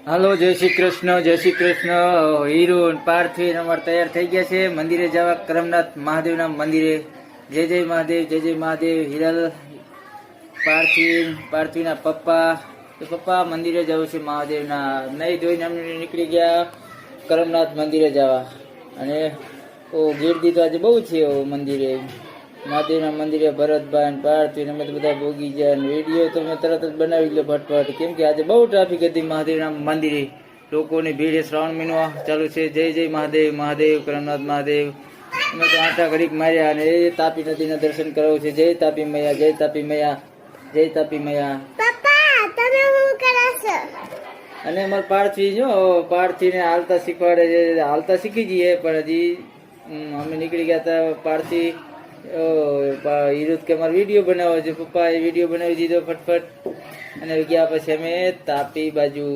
હાલો, જય શ્રી કૃષ્ણ, જય શ્રી કૃષ્ણ. હીરો પાર્થિવ અમારે તૈયાર થઈ ગયા છે મંદિરે જવા, કરમનાથ મહાદેવના મંદિરે. જય જય મહાદેવ, જય જય મહાદેવ. હિરલ પાર્થિવના પપ્પા મંદિરે જવું છે મહાદેવના. નહીં ધોઈને અમને નીકળી ગયા કરમનાથ મંદિરે જવા. અને ગીરદી તો આજે બહુ છે મંદિરે, મહાદેવના મંદિરે. ભરતભાઈ ને પાર્થિવ અમે તો બધા ભોગી ગયા. વિડીયો તો મેં તરત જ બનાવી ગયો ફટફટ, કેમ કે આજે બહુ ટ્રાફિક હતી મહાદેવના મંદિરે. લોકોની ભીડ, શ્રાવણ મહિનો ચાલુ છે. જય જય મહાદેવ, મહાદેવ કરમનાથ મહાદેવ. અમે તો આટા ઘડીક માર્યા અને એ તાપી નદીના દર્શન કરાવું છે. જય તાપી મૈયા, જય તાપી મૈયા, જય તાપી મૈયા. અને અમારે પાર્થિવ જો પાર્થિવને હાલતા શીખવાડે છે. હાલતા શીખી જઈએ, પણ હજી અમે નીકળી ગયા હતા. પાર્થિવ હિરુદ કે અમારે વિડીયો બનાવો છે. પપ્પા એ વિડીયો બનાવી દીધો ફટફટ અને ગયા પછી અમે તાપી બાજુ